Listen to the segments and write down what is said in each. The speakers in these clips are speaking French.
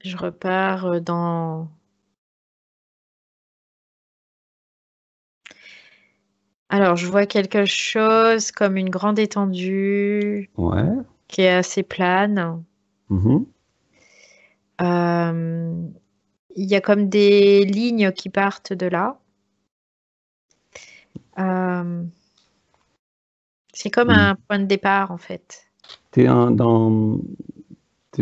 Je repars dans... Alors, je vois quelque chose comme une grande étendue Ouais. qui est assez plane. Mhm. Il y a comme des lignes qui partent de là. Euh, c'est comme Mm. un point de départ, en fait. T'es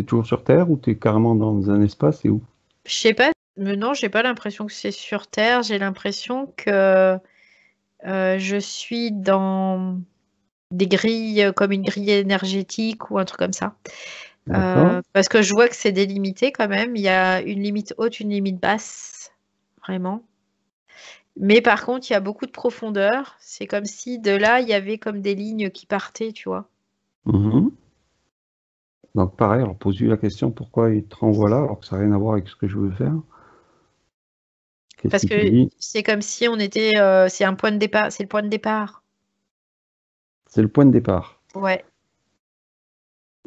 toujours sur Terre ou t'es carrément dans un espace et où? Je sais pas, mais non, j'ai pas l'impression que c'est sur Terre. J'ai l'impression que je suis dans des grilles, comme une grille énergétique ou un truc comme ça. D'accord. Parce que je vois que c'est délimité quand même. Il y a une limite haute, une limite basse, vraiment. Mais par contre, il y a beaucoup de profondeur. C'est comme si de là, il y avait comme des lignes qui partaient, tu vois. Mhm. Donc pareil, alors pose-lui la question pourquoi il te renvoie là alors que ça n'a rien à voir avec ce que je veux faire. Qu'est-ce Parce qu'il te que dit? c'est comme si on était, c'est un point de départ, c'est le point de départ. C'est le point de départ. Ouais,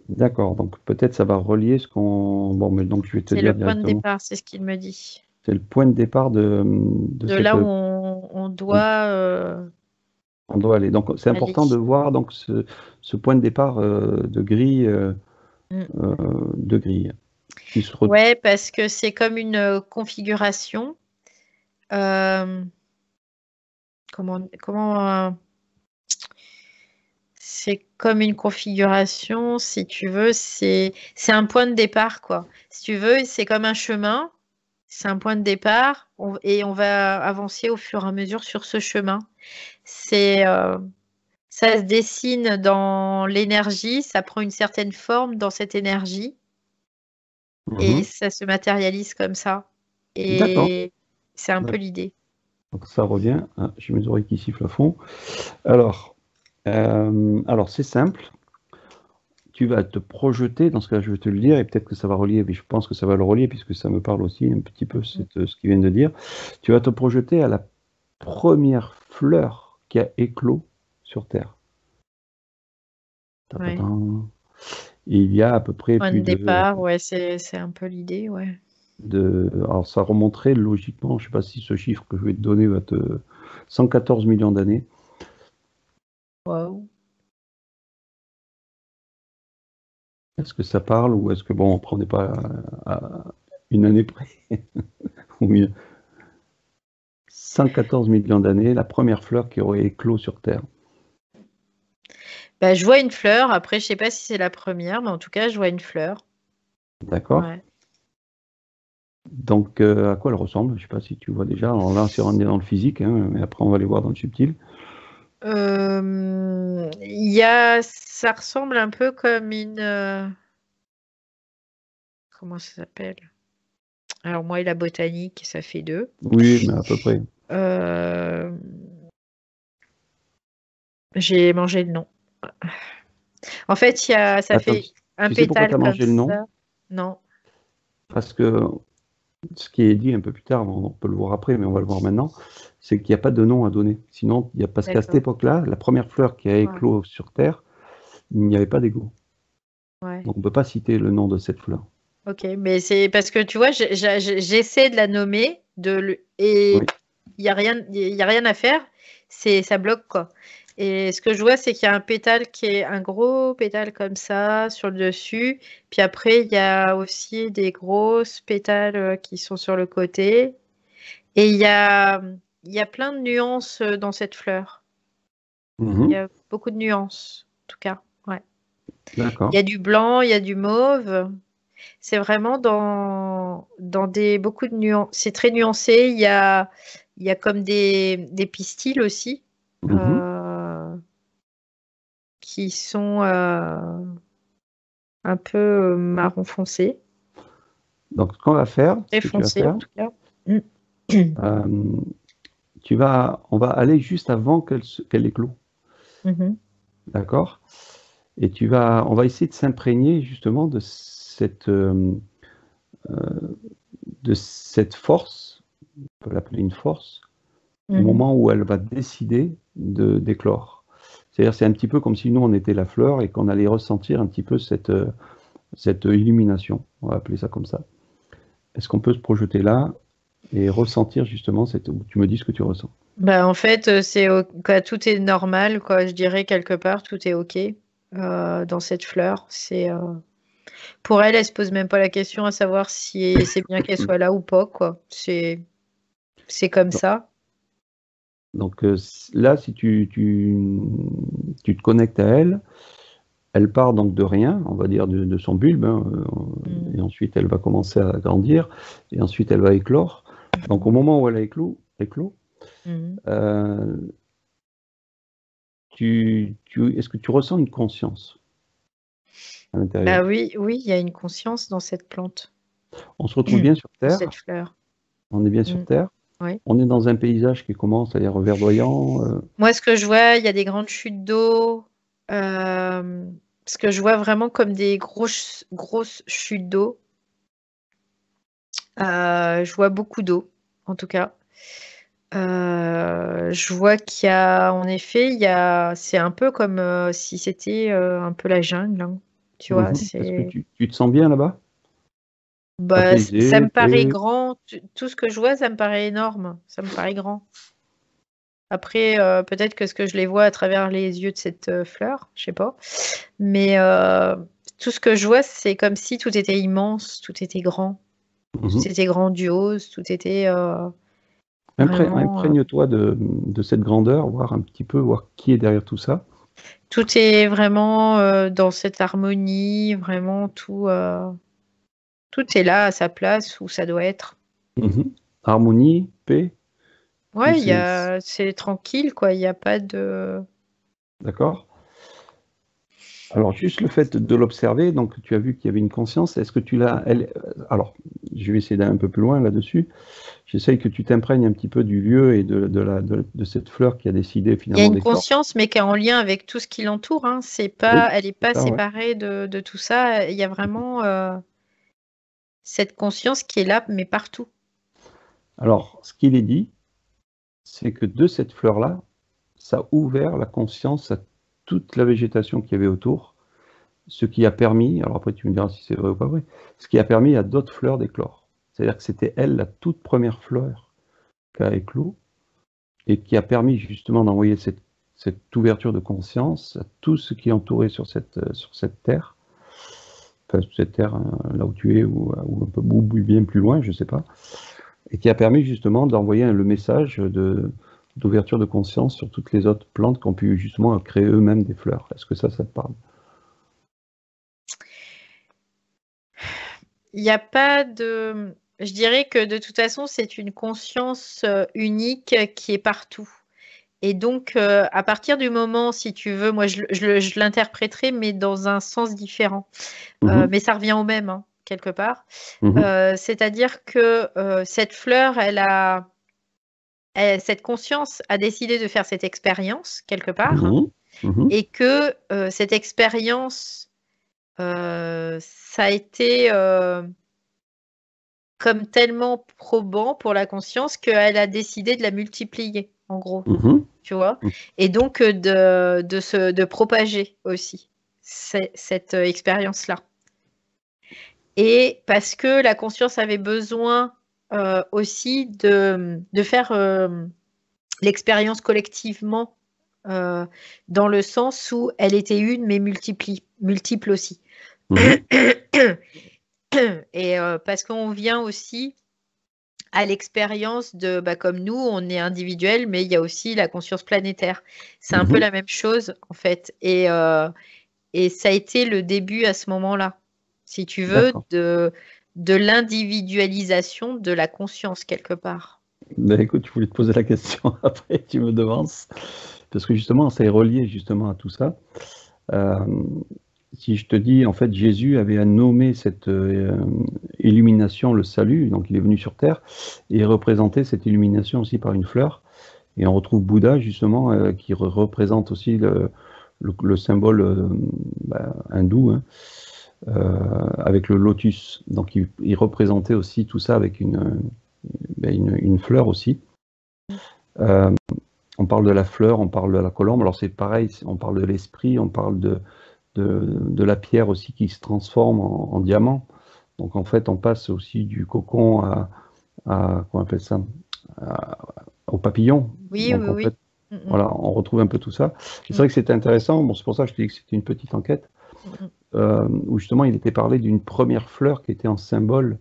D'accord, donc peut-être ça va relier ce qu'on... Bon, mais donc je vais te c'est le dire point de directement. départ, c'est ce qu'il me dit. C'est le point de départ de De cette... là où on On, doit on doit aller. Donc c'est aller. important de voir donc ce point de départ Mm. euh, de grille qui se retrouve. Ouais, parce que c'est comme une configuration. euh, comment c'est comme une configuration, si tu veux, c'est un point de départ, quoi. Si tu veux, c'est comme un chemin, c'est un point de départ, et on va avancer au fur et à mesure sur ce chemin. C'est ça se dessine dans l'énergie, ça prend une certaine forme dans cette énergie, et Mhm. ça se matérialise comme ça. D'accord. Et c'est un peu D'accord. l'idée. Donc ça revient. Ah, j'ai mes oreilles qui sifflent à fond. Alors c'est simple. Tu vas te projeter, dans ce cas, je vais te le dire, et peut-être que ça va relier, mais je pense que ça va le relier, puisque ça me parle aussi un petit peu, ce qu'il vient de dire. Tu vas te projeter à la première fleur qui a éclos sur Terre. Ouais. Ta-ta-tan. Et il y a à peu près Point plus de départ, ouais, c'est un peu l'idée, ouais. alors ça remonterait logiquement, je ne sais pas si ce chiffre que je vais te donner va te... 114 millions d'années. Waouh. Est-ce que ça parle ou est-ce que, bon, on n'est pas à une année près ou mieux. 114 millions d'années, la première fleur qui aurait éclos sur Terre. Bah, je vois une fleur. Après, je sais pas si c'est la première, mais en tout cas, je vois une fleur. D'accord? Ouais. Donc, à quoi elle ressemble? Je ne sais pas si tu vois déjà. Alors là, c'est on est dans le physique, hein, mais après, on va aller voir dans le subtil. Ça ressemble un peu comme une, comment ça s'appelle? Alors moi et la botanique, ça fait deux. Oui, mais à peu près. Euh, j'ai mangé le nom. En fait, ça Attends, fait un tu sais pourquoi tu pétale as comme mangé le nom? ça. Non, Parce que ce qui est dit un peu plus tard, on peut le voir après, mais on va le voir maintenant, c'est qu'il n'y a pas de nom à donner. Sinon, il y a, parce qu'à cette d'accord. époque-là, la première fleur qui a Ouais, éclos sur Terre, il n'y avait pas d'égo. ouais. Donc, on ne peut pas citer le nom de cette fleur. Ok, mais c'est parce que tu vois, j'essaie de la nommer et Oui. il y a rien à faire. Ça bloque quoi. Et ce que je vois, c'est qu'il y a un pétale qui est un gros pétale comme ça sur le dessus. Puis après, il y a aussi des grosses pétales qui sont sur le côté. Et il y a plein de nuances dans cette fleur. Il y Mhm. a beaucoup de nuances, en tout cas. Ouais. Il y D'accord. a du blanc, il y a du mauve. C'est vraiment dans beaucoup de nuances. C'est très nuancé. Il y a comme des pistils aussi Mhm. euh, qui sont un peu marron foncé, Donc, ce qu'on va faire, ce très que tu vas foncé en faire, tout cas. Mm. euh, on va aller juste avant qu'elle éclot. Mhm. D'accord? Et on va essayer de s'imprégner justement de cette force, on peut l'appeler une force, au Mhm. moment où elle va décider d'éclore. C'est-à-dire, c'est un petit peu comme si nous, on était la fleur et qu'on allait ressentir un petit peu cette illumination. On va appeler ça comme ça. est-ce qu'on peut se projeter là et ressentir justement tu me dis ce que tu ressens. En fait, quoi, tout est normal, quoi. Je dirais quelque part, tout est OK dans cette fleur. Pour elle, elle se pose même pas la question à savoir si c'est bien qu'elle soit là ou pas, quoi. C'est comme ça. Donc là, si tu te connectes à elle, elle part donc de rien, on va dire de son bulbe, hein, et ensuite elle va commencer à grandir, et ensuite elle va éclore. Donc au moment où elle a éclos, est-ce que tu ressens une conscience à l'intérieur? Oui, il y a une conscience dans cette plante, On se retrouve bien sur dans Terre, cette fleur. on est bien sur Terre, Oui. on est dans un paysage qui commence à être verdoyant. Moi, ce que je vois, il y a des grandes chutes d'eau. Ce que je vois vraiment comme des grosses chutes d'eau. Je vois beaucoup d'eau, en tout cas. Je vois qu'il y a, en effet, c'est un peu comme si c'était un peu la jungle, hein. Tu vois, Est-ce que tu te sens bien là-bas? ça Apaisé, me paraît paix. grand. Tout ce que je vois, ça me paraît énorme. Ça me paraît grand. Après, peut-être que ce que je les vois à travers les yeux de cette fleur, je sais pas. Mais tout ce que je vois, c'est comme si tout était immense, tout était grand, tout était grandiose, tout était vraiment. Imprègne-toi de cette grandeur, voir qui est derrière tout ça. Tout est vraiment dans cette harmonie, vraiment tout est là à sa place où ça doit être. Harmonie, paix. Ouais, c'est tranquille, quoi. Il n'y a pas de. D'accord. Alors, juste le fait de l'observer, donc tu as vu qu'il y avait une conscience, est-ce que tu l'as... Alors, je vais essayer d'aller un peu plus loin là-dessus. J'essaye que tu t'imprègnes un petit peu du lieu et de cette fleur qui a décidé Il y a finalement une d'éclore. conscience, mais qui est en lien avec tout ce qui l'entoure, hein. Elle n'est pas ça, ouais. séparée de tout ça. Il y a vraiment cette conscience qui est là, mais partout. Alors, ce qu'il est dit, c'est que de cette fleur-là, ça a ouvert la conscience à toute la végétation qu'il y avait autour, ce qui a permis, alors après tu me diras si c'est vrai ou pas vrai, ce qui a permis à d'autres fleurs d'éclore. C'est-à-dire que c'était elle, la toute première fleur qui a éclos, et qui a permis justement d'envoyer cette ouverture de conscience à tout ce qui est entouré sur cette terre, enfin sur cette terre, là où tu es, ou un peu bien plus loin, je ne sais pas, et qui a permis justement d'envoyer le message d'ouverture de conscience sur toutes les autres plantes qui ont pu justement créer eux-mêmes des fleurs. Est-ce que ça te parle? Il n'y a pas de. Je dirais que de toute façon, c'est une conscience unique qui est partout. Et donc, à partir du moment, si tu veux, moi, je l'interpréterai, mais dans un sens différent. Mais ça revient au même, hein, quelque part. C'est-à-dire que cette fleur, cette conscience a décidé de faire cette expérience, quelque part, et que cette expérience, ça a été comme tellement probant pour la conscience qu'elle a décidé de la multiplier, en gros. Tu vois, et donc de propager aussi cette expérience-là. Et parce que la conscience avait besoin aussi de faire l'expérience collectivement, dans le sens où elle était une, mais multiple aussi. Et parce qu'on vient aussi à l'expérience de, comme nous, on est individuel, mais il y a aussi la conscience planétaire. C'est un peu la même chose, en fait. Et ça a été le début à ce moment-là, si tu veux, de l'individualisation de la conscience, quelque part. Ben écoute, je voulais te poser la question après, tu me devances. Parce que justement, ça est relié justement à tout ça. Si je te dis, en fait, Jésus avait nommé cette illumination le salut, donc il est venu sur Terre, et il représentait cette illumination aussi par une fleur. Et on retrouve Bouddha, justement, qui représente aussi le symbole hindou, hein, avec le lotus. Donc il représentait aussi tout ça avec une fleur aussi. On parle de la fleur, on parle de la colombe, alors c'est pareil, on parle de l'esprit, on parle de la pierre aussi qui se transforme en diamant. Donc en fait, on passe aussi du cocon comment on appelle ça, au papillon. Oui, Donc oui, en fait, oui. Mm, voilà, on retrouve un peu tout ça. C'est mm, vrai que c'était intéressant. Bon, c'est pour ça que je te dis que c'était une petite enquête mm, où justement il était parlé d'une première fleur qui était en symbole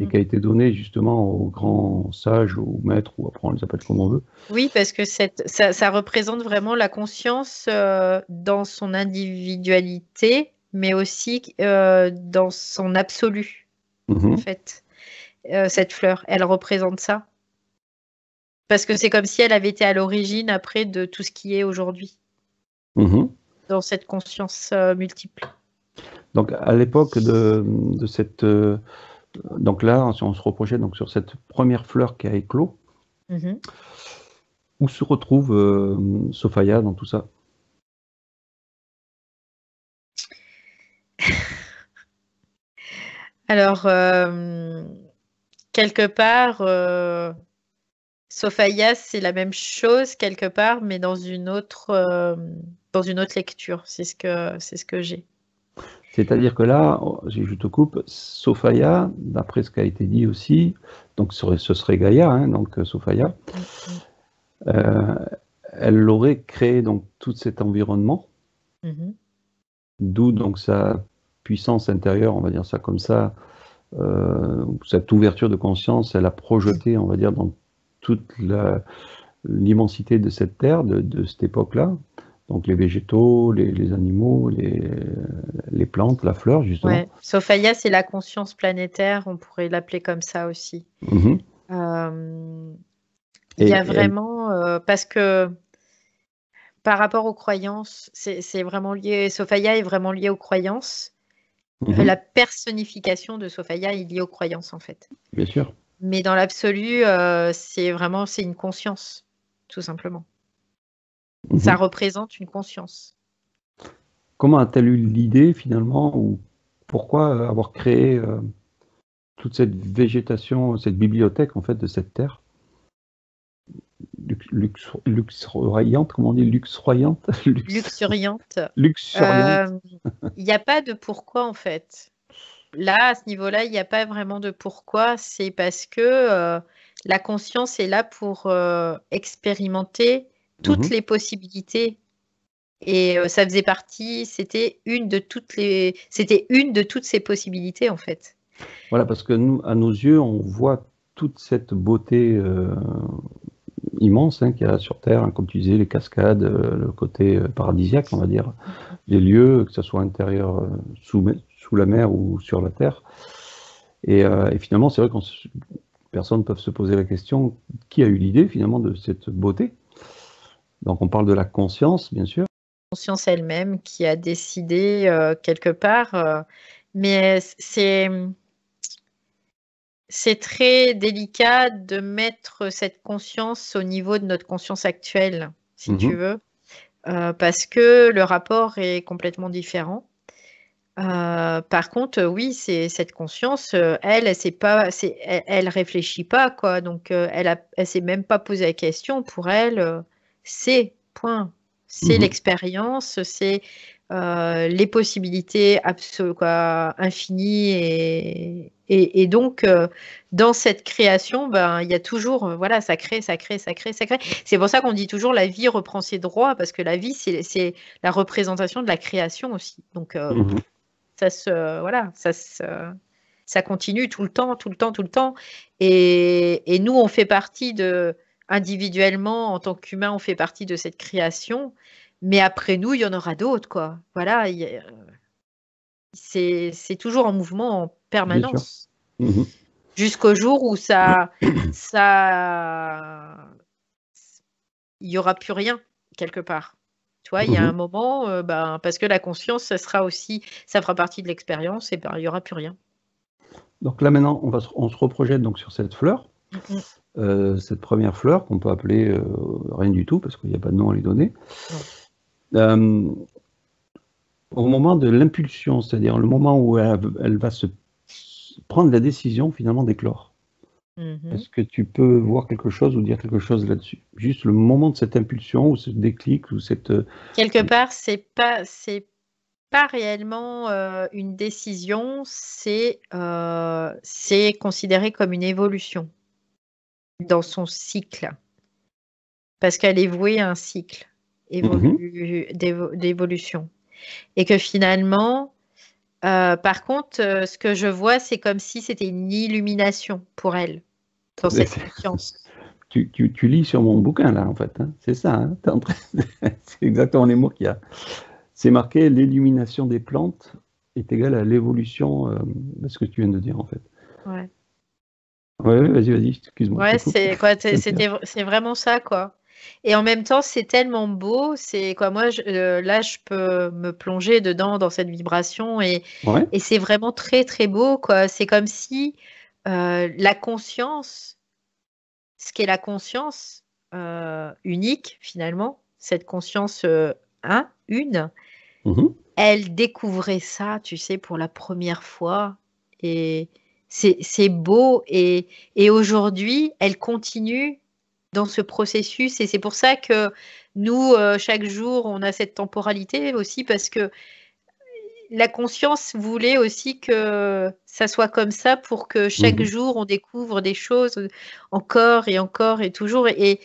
et mm. qui a été donnée justement aux grands sages ou maîtres, ou après on les appelle comme on veut. Oui, parce que ça représente vraiment la conscience dans son individualité, mais aussi dans son absolu, en Mhm, fait. Cette fleur, elle représente ça. Parce que c'est comme si elle avait été à l'origine après de tout ce qui est aujourd'hui, mhm. dans cette conscience multiple. Donc à l'époque de cette donc là, si on se reprochait donc sur cette première fleur qui a éclos, Mhm. où se retrouve Sophia dans tout ça? Alors, quelque part, Sophia, c'est la même chose quelque part, mais dans une autre lecture. C'est ce que j'ai. C'est-à-dire que là, je te coupe, Sophia, d'après ce qui a été dit aussi, donc ce serait Gaïa, hein, donc Sophia, Mm, mm, euh, elle aurait créé donc tout cet environnement, mhm. d'où donc sa puissance intérieure, on va dire ça comme ça, cette ouverture de conscience, elle a projeté, on va dire, dans toute l'immensité de cette terre, de cette époque-là, donc les végétaux, les animaux, les plantes, la fleur, justement. Ouais. Sophia, c'est la conscience planétaire, on pourrait l'appeler comme ça aussi. Mhm. Euh, il y a Et elle, vraiment, parce que par rapport aux croyances, c'est vraiment lié, Sophia est vraiment liée aux croyances. mhm, La personnification de Sophia est liée aux croyances, en fait. bien sûr. Mais dans l'absolu, c'est une conscience, tout simplement. Ça Mhm. représente une conscience. Comment a-t-elle eu l'idée finalement, ou pourquoi avoir créé toute cette végétation, cette bibliothèque en fait de cette terre luxuriante, comment on dit, luxuriante, Luxuriante. luxuriante. Il n'y a pas de pourquoi, en fait. Là, à ce niveau-là, il n'y a pas vraiment de pourquoi. C'est parce que la conscience est là pour expérimenter toutes Mhm. les possibilités. Et ça faisait partie, c'était une de toutes ces possibilités, en fait. Voilà, parce que nous, à nos yeux, on voit toute cette beauté immense hein, qu'il y a sur Terre, hein, comme tu disais, les cascades, le côté paradisiaque, on va dire, des lieux, que ce soit intérieur sous la mer ou sur la Terre. Et finalement, c'est vrai que personnes peuvent se poser la question, qui a eu l'idée finalement de cette beauté? Donc on parle de la conscience, bien sûr. Conscience elle-même qui a décidé quelque part, mais c'est très délicat de mettre cette conscience au niveau de notre conscience actuelle, si tu Mhm, veux, parce que le rapport est complètement différent. Par contre, oui, c'est cette conscience, elle c'est pas, elle réfléchit pas quoi, donc elle s'est même pas posé la question. Pour elle, c'est point, c'est mhm, l'expérience, c'est les possibilités absolues, quoi, infinies et donc dans cette création, ben il y a toujours, voilà, ça crée, ça crée, ça crée, ça crée. C'est pour ça qu'on dit toujours la vie reprend ses droits parce que la vie c'est la représentation de la création aussi. Donc mhm. voilà, ça continue tout le temps, tout le temps, tout le temps. Et nous, on fait partie individuellement, en tant qu'humain, on fait partie de cette création. Mais après nous, il y en aura d'autres, quoi. Voilà, c'est toujours en mouvement en Bien sûr. permanence. Mhm, Jusqu'au jour où il y aura plus rien quelque part. Tu vois, il y a un mhm. moment, ben, parce que la conscience, ça fera partie de l'expérience, et ben, il y aura plus rien. Donc là maintenant, on se reprojette donc sur cette fleur, Mm, mm. cette première fleur qu'on peut appeler rien du tout parce qu'il n'y a pas de nom à lui donner. Non. Euh, Au moment de l'impulsion, c'est-à-dire le moment où elle va se prendre la décision finalement d'éclore. Mhm. Est-ce que tu peux voir quelque chose ou dire quelque chose là-dessus? Juste le moment de cette impulsion ou ce déclic ou cette... Quelque part, c'est pas, pas réellement une décision, c'est considéré comme une évolution dans son cycle, parce qu'elle est vouée à un cycle Mhm. d'évolution. Et que finalement, par contre, ce que je vois, c'est comme si c'était une illumination pour elle, dans cette conscience. Tu lis sur mon bouquin là en fait, hein. C'est ça, hein. C'est exactement les mots qu'il y a. C'est marqué l'illumination des plantes est égale à l'évolution de ce que tu viens de dire en fait. Ouais, Ouais, ouais, vas-y, excuse-moi, je te ouais, coupe. c'est quoi, Ça me fait- c'est vraiment ça, quoi. Et en même temps, c'est tellement beau, c'est quoi, moi, là, je peux me plonger dedans, dans cette vibration, Ouais. et c'est vraiment très, très beau, quoi. C'est comme si la conscience, ce qu'est la conscience unique, finalement, cette conscience une, Mhm. elle découvrait ça, tu sais, pour la première fois. Et c'est beau. Et aujourd'hui, elle continue dans ce processus. Et c'est pour ça que nous, chaque jour, on a cette temporalité aussi, parce que la conscience voulait aussi que ça soit comme ça pour que chaque Mhm. jour, on découvre des choses encore et toujours. Et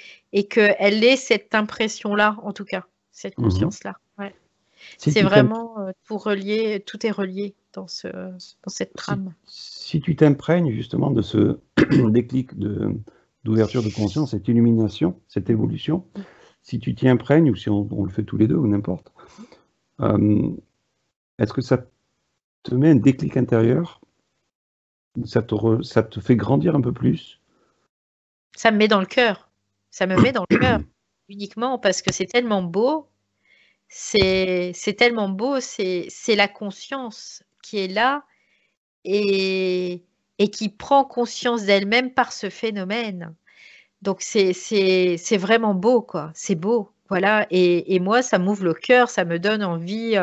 qu'elle ait cette impression-là, en tout cas, cette Mhm. conscience-là. Ouais. Si C'est tu t'im- vraiment tout relié, tout est relié dans cette si, trame. si tu t'imprègnes justement de ce déclic d'ouverture de conscience, cette illumination, cette évolution, si tu t'y imprègnes, ou si on le fait tous les deux, ou n'importe, euh, est-ce que ça te met un déclic intérieur, ça te fait grandir un peu plus? Ça me met dans le cœur. Ça me met dans le cœur uniquement parce que c'est tellement beau. C'est tellement beau. C'est la conscience qui est là et, et qui prend conscience d'elle-même par ce phénomène. Donc c'est vraiment beau, quoi. C'est beau. Voilà. Et moi, ça m'ouvre le cœur, ça me donne envie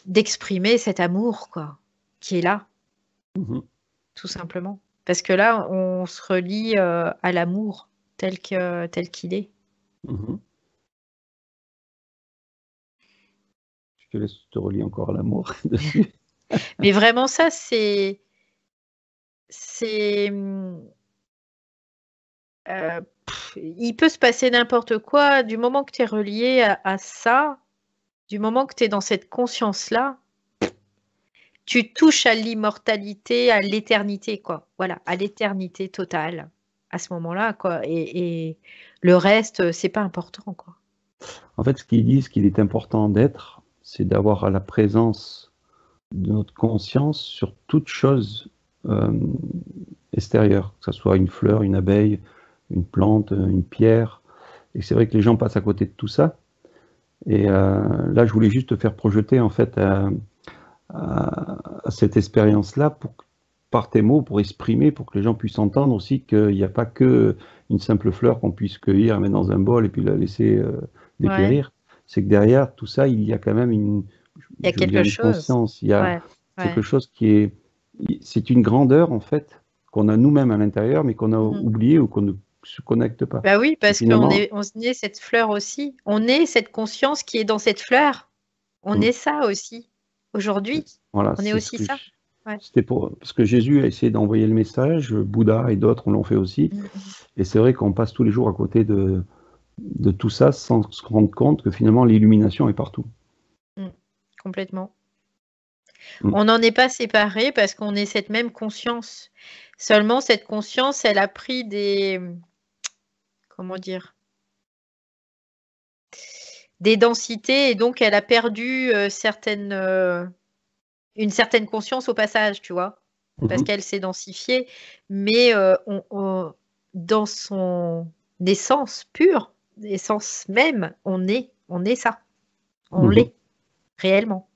d'exprimer cet amour, quoi, qui est là. Mhm. Tout simplement. Parce que là, on se relie à l'amour tel qu'il est. Mhm. Je te laisse te relier encore à l'amour dessus. Mais vraiment, ça, c'est, il peut se passer n'importe quoi du moment que tu es relié à ça, du moment que tu es dans cette conscience-là, tu touches à l'immortalité, à l'éternité, quoi. Voilà, à l'éternité totale à ce moment-là, quoi. Et le reste, c'est pas important, quoi. En fait, ce qu'ils disent qu'il est important d'être, c'est d'avoir à la présence de notre conscience sur toute chose euh, extérieure, que ce soit une fleur, une abeille, une plante, une pierre. Et c'est vrai que les gens passent à côté de tout ça. Et là, je voulais juste te faire projeter en fait à cette expérience-là par tes mots, pour exprimer, pour que les gens puissent entendre aussi qu'il n'y a pas que une simple fleur qu'on puisse cueillir, mettre dans un bol et puis la laisser Ouais, dépérir. C'est que derrière tout ça, il y a quand même il y a je veux quelque dire une chose. conscience, il y a Ouais, quelque ouais. chose c'est une grandeur en fait qu'on a nous-mêmes à l'intérieur, mais qu'on a Mhm. oublié ou qu'on ne se connecte pas. Bah oui, Et parce finalement, on est cette fleur aussi. On est cette conscience qui est dans cette fleur. On hmm, est ça aussi. Aujourd'hui, voilà, on est c'est ce aussi que ça. Ouais. c'était parce que Jésus a essayé d'envoyer le message, Bouddha et d'autres l'ont fait aussi. Mhm. Et c'est vrai qu'on passe tous les jours à côté de tout ça sans se rendre compte que finalement l'illumination est partout. Mhm. Complètement. Mm. On n'en est pas séparés parce qu'on est cette même conscience. Seulement, cette conscience, elle a pris comment dire, des densités et donc elle a perdu une certaine conscience au passage, tu vois, parce Mhm. qu'elle s'est densifiée. Mais dans son essence pure, essence même, on est ça. On Mhm. l'est réellement.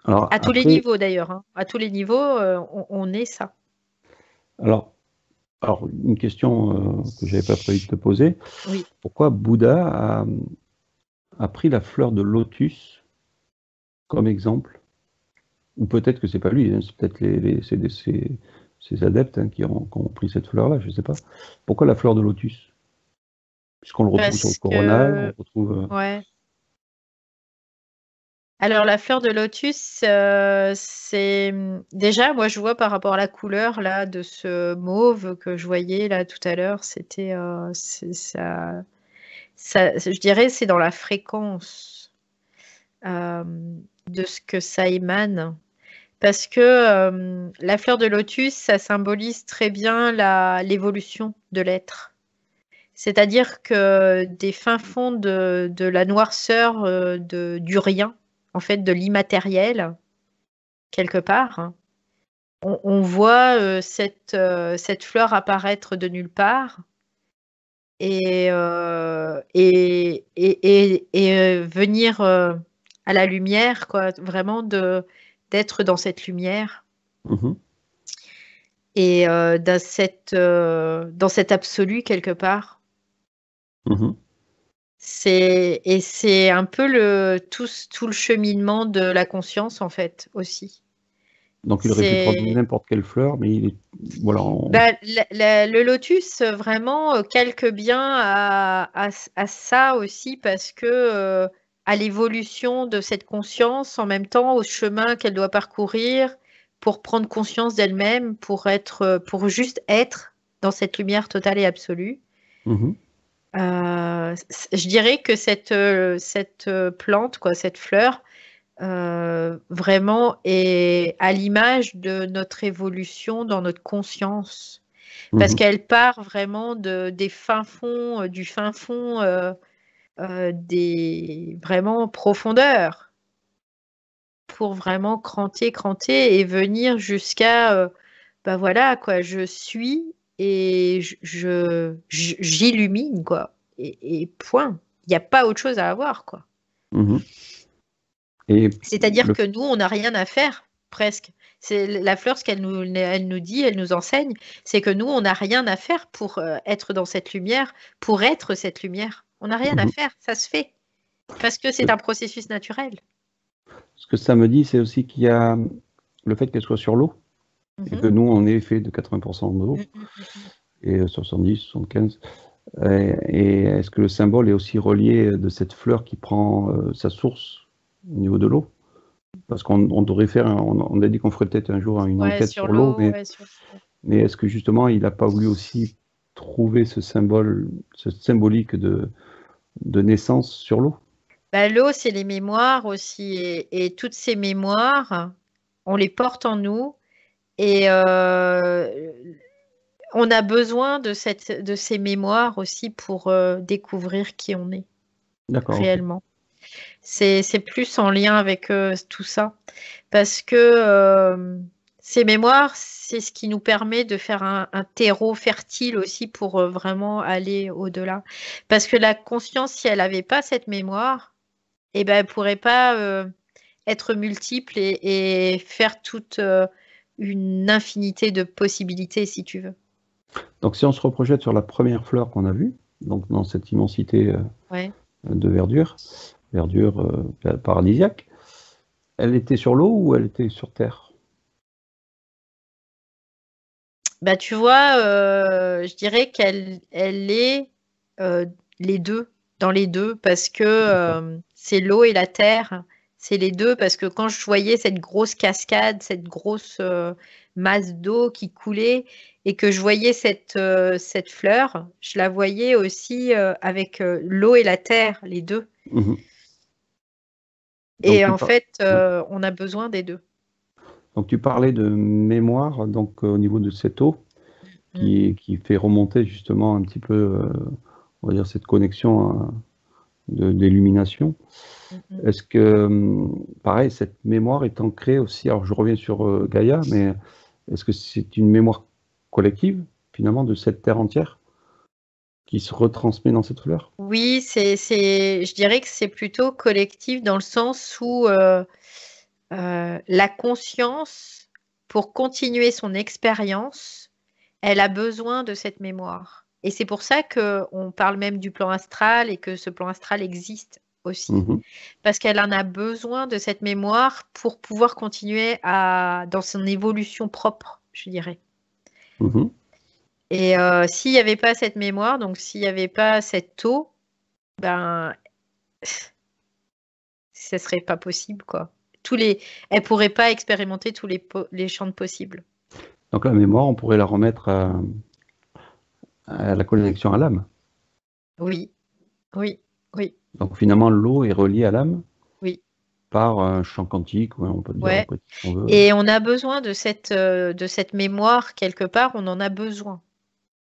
Alors À tous les après, niveaux d'ailleurs, hein. À tous les niveaux, on est ça. alors, alors une question que j'avais pas prévu de te poser. Oui. Pourquoi Bouddha a pris la fleur de lotus comme exemple? Ou peut-être que c'est pas lui, hein, c'est peut-être ses adeptes hein, qui ont pris cette fleur-là, je sais pas. Pourquoi la fleur de lotus? Puisqu'on le retrouve sur le Parce coronal, on que, le retrouve. ouais. Alors, la fleur de lotus, c'est déjà, moi, je vois par rapport à la couleur là de ce mauve que je voyais là tout à l'heure, je dirais, c'est dans la fréquence euh, de ce que ça émane. Parce que la fleur de lotus, ça symbolise très bien l'évolution de l'être. C'est-à-dire que des fins fonds de la noirceur du rien, en fait, de l'immatériel, quelque part, hein, on voit cette fleur apparaître de nulle part et venir à la lumière, quoi, vraiment d'être dans cette lumière Mhm. et dans cet absolu quelque part. Mhm. C'est un peu tout le cheminement de la conscience en fait aussi. Donc il aurait pu prendre C'est n'importe quelle fleur, mais il est, voilà, bah, le lotus vraiment calque bien à ça aussi parce que à l'évolution de cette conscience en même temps au chemin qu'elle doit parcourir pour prendre conscience d'elle-même, pour juste être dans cette lumière totale et absolue. Mhm. Je dirais que cette plante, quoi, cette fleur, vraiment est à l'image de notre évolution dans notre conscience. Parce Mhm. qu'elle part vraiment des fins fonds, du fin fond des vraiment profondeurs, pour vraiment cranter et venir jusqu'à, bah voilà, quoi, je suis et j'illumine, quoi. Et point. Il n'y a pas autre chose à avoir, quoi. Mhm. Et C'est-à-dire le, que nous, on n'a rien à faire, presque. C'est la fleur, ce elle nous dit, elle nous enseigne, c'est que nous, on n'a rien à faire pour être dans cette lumière, pour être cette lumière. On n'a rien à mhm. faire, ça se fait, parce que Ce c'est que, un processus naturel. ce que ça me dit, c'est aussi qu'il y a le fait qu'elle soit sur l'eau, et que Mhm. nous, on est fait de 80% d'eau, Mm, mm, mm, mm. et 70, 75. Et est-ce que le symbole est aussi relié de cette fleur qui prend sa source au niveau de l'eau? Parce qu'on devrait faire, on a dit qu'on ferait peut-être un jour une Ouais, enquête sur sur l'eau, l'eau, ouais, sur... mais est-ce que justement il n'a pas voulu aussi trouver ce symbole, ce symbolique de naissance sur l'eau? Bah, l'eau, c'est les mémoires aussi, et toutes ces mémoires, on les porte en nous, et on a besoin de ces mémoires aussi pour découvrir qui on est D'accord, ok. réellement. C'est plus en lien avec tout ça. Parce que ces mémoires, c'est ce qui nous permet de faire un terreau fertile aussi pour vraiment aller au-delà. Parce que la conscience, si elle n'avait pas cette mémoire, eh ben, elle ne pourrait pas être multiple et faire toute une infinité de possibilités, si tu veux. Donc si on se reprojette sur la première fleur qu'on a vue, donc dans cette immensité Ouais. de verdure, verdure paradisiaque, elle était sur l'eau ou elle était sur terre? Bah, tu vois, je dirais qu'elle est euh, les deux, dans les deux, parce que D'accord. c'est l'eau et la terre, c'est les deux, parce que quand je voyais cette grosse cascade, cette grosse masse d'eau qui coulait, et que je voyais cette fleur, je la voyais aussi avec l'eau et la terre, les deux. Mhm. Donc Et tu en par- fait, ouais. on a besoin des deux. Donc tu parlais de mémoire, donc au niveau de cette eau Mm, qui fait remonter justement un petit peu, on va dire, cette connexion d'illumination. mm, mm. Est-ce que, pareil, cette mémoire est ancrée aussi, alors je reviens sur Gaïa, mais est-ce que c'est une mémoire collective, finalement, de cette terre entière qui se retransmet dans cette fleur? Oui, je dirais que c'est plutôt collectif dans le sens où la conscience, pour continuer son expérience, elle a besoin de cette mémoire. Et c'est pour ça qu'on parle même du plan astral et que ce plan astral existe aussi. Mhm. Parce qu'elle en a besoin de cette mémoire pour pouvoir continuer dans son évolution propre, je dirais. Mhm. Et s'il n'y avait pas cette mémoire, donc s'il n'y avait pas cette eau, ben ce serait pas possible, quoi. Elle pourrait pas expérimenter tous les champs possibles. Donc la mémoire, on pourrait la remettre à la connexion à l'âme. Oui, oui, oui, Donc finalement, l'eau est reliée à l'âme oui. par un champ quantique, ouais, on peut dire Ouais. après si on veut. Et on a besoin de cette mémoire quelque part, on en a besoin.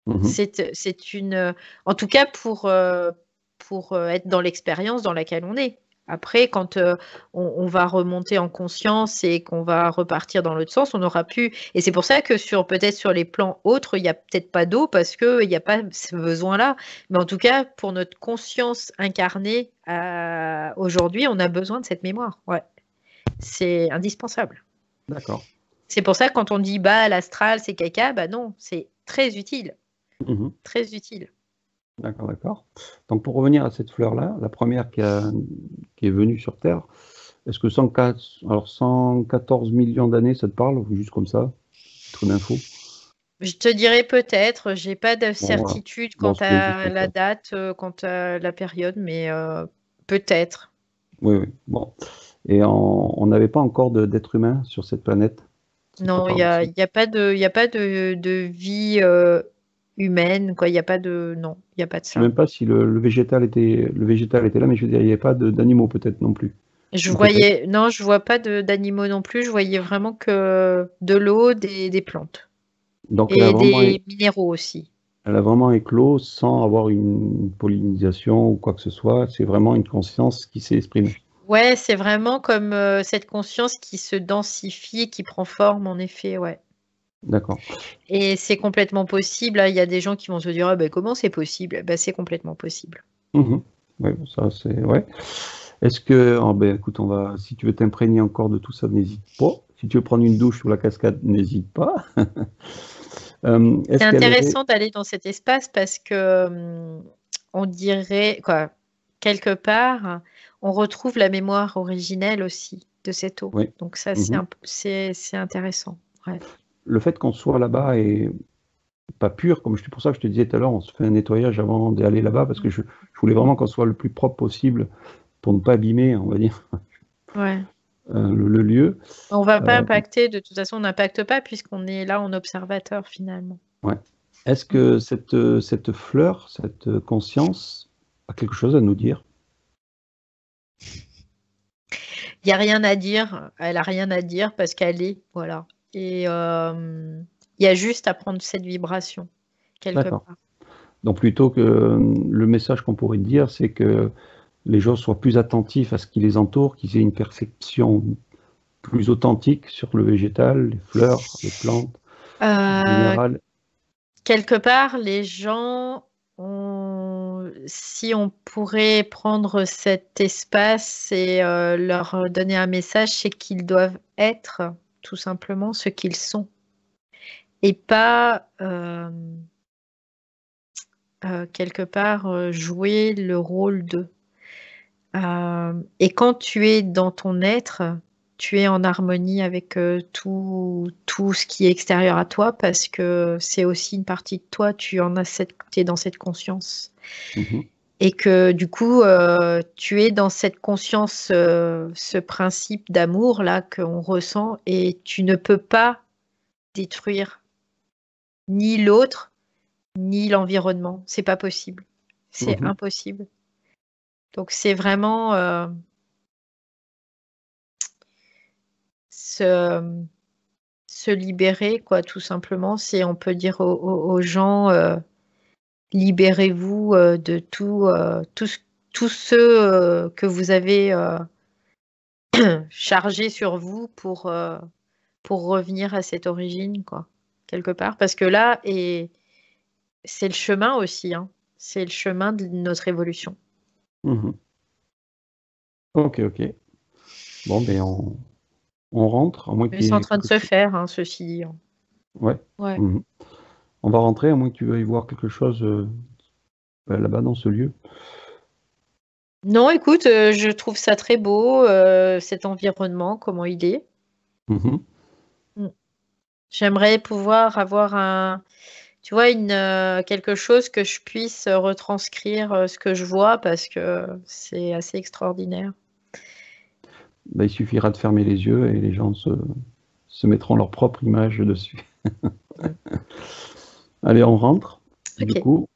Mhm. C'est une, en tout cas pour être dans l'expérience dans laquelle on est. Après, quand on va remonter en conscience et qu'on va repartir dans l'autre sens, on aura pu. Et c'est pour ça que peut-être sur les plans autres, il n'y a peut-être pas d'eau parce qu'il n'y a pas ce besoin-là. Mais en tout cas, pour notre conscience incarnée aujourd'hui, on a besoin de cette mémoire. Ouais, c'est indispensable. D'accord. C'est pour ça que quand on dit bah l'astral c'est caca, bah non, c'est très utile. Mhm. Très utile. D'accord, d'accord. Donc pour revenir à cette fleur-là, la première qui est venue sur Terre, est-ce que 114 millions d'années, ça te parle, ou juste comme ça, titre d'info? Je te dirais peut-être, j'ai pas de Bon, voilà. certitude quant Bon, c'était juste à comme la ça. date, quant à la période, mais peut-être. Oui, oui. Bon. Et on n'avait pas encore d'être humain sur cette planète. Ça te Non, parle aussi? y a pas de vie humaine, quoi. Il n'y a pas de. Non, il n'y a pas de Je sais ça. même pas si le végétal était là, mais je veux dire, il n'y avait pas d'animaux peut-être non plus. Ou peut-être. Non, je vois pas d'animaux non plus, je voyais vraiment que de l'eau, des plantes. Donc Et des minéraux aussi. elle a vraiment éclos sans avoir une pollinisation ou quoi que ce soit. C'est vraiment une conscience qui s'est exprimée. Ouais, c'est vraiment comme cette conscience qui se densifie, qui prend forme, en effet, ouais. D'accord. Et c'est complètement possible. Il y a des gens qui vont se dire, ah, ben, comment c'est possible? Ben, c'est complètement possible. Mhm. Ouais, ça c'est ouais. Est-ce que, oh, ben, écoute, si tu veux t'imprégner encore de tout ça, n'hésite pas. Si tu veux prendre une douche sous la cascade, n'hésite pas. C'est Est-ce qu'elle est... intéressant d'aller dans cet espace parce que on dirait, quoi, quelque part, on retrouve la mémoire originelle aussi de cette eau. Oui. Donc ça, Mhm. c'est intéressant. Ouais. Le fait qu'on soit là-bas est pas pur, pour ça que je te disais tout à l'heure, on se fait un nettoyage avant d'aller là-bas parce que je voulais vraiment qu'on soit le plus propre possible pour ne pas abîmer, on va dire, Ouais. le lieu. On va pas Euh, impacter, de toute façon, on n'impacte pas puisqu'on est là en observateur finalement. ouais. Est-ce que cette fleur, cette conscience a quelque chose à nous dire? Il n'y a rien à dire, elle a rien à dire parce qu'elle est, voilà. Et il y a juste à prendre cette vibration, quelque D'accord. part. Donc plutôt que le message qu'on pourrait dire, c'est que les gens soient plus attentifs à ce qui les entoure, qu'ils aient une perception plus authentique sur le végétal, les fleurs, les plantes, le Euh, minéral. Quelque part, les gens, si on pourrait prendre cet espace et leur donner un message, c'est qu'ils doivent être tout simplement ce qu'ils sont et pas quelque part jouer le rôle d'eux. Et quand tu es dans ton être, tu es en harmonie avec tout ce qui est extérieur à toi parce que c'est aussi une partie de toi, tu es dans cette conscience. Mhm. Et que du coup, tu es dans cette conscience, ce principe d'amour là qu'on ressent et tu ne peux pas détruire ni l'autre, ni l'environnement. C'est pas possible. C'est Mhm. impossible. Donc c'est vraiment se, se libérer, quoi, tout simplement. C'est, on peut dire aux gens, libérez-vous de tous ceux que vous avez chargés sur vous pour revenir à cette origine, quoi, quelque part. Parce que là, et c'est le chemin aussi, hein. C'est le chemin de notre évolution. Mhm. Ok, ok. Bon, ben on rentre, à moins Mais qu'il c'est y en ait train de quelque se chose. faire, hein, ceci dit. Ouais. Ouais. Mhm. On va rentrer, à moins que tu veuilles voir quelque chose là-bas dans ce lieu. Non, écoute, je trouve ça très beau, cet environnement, comment il est. Mhm. Mm. J'aimerais pouvoir avoir tu vois, quelque chose que je puisse retranscrire ce que je vois parce que c'est assez extraordinaire. ben, il suffira de fermer les yeux et les gens se mettront leur propre image dessus. Allez, on rentre. Du Ok. coup,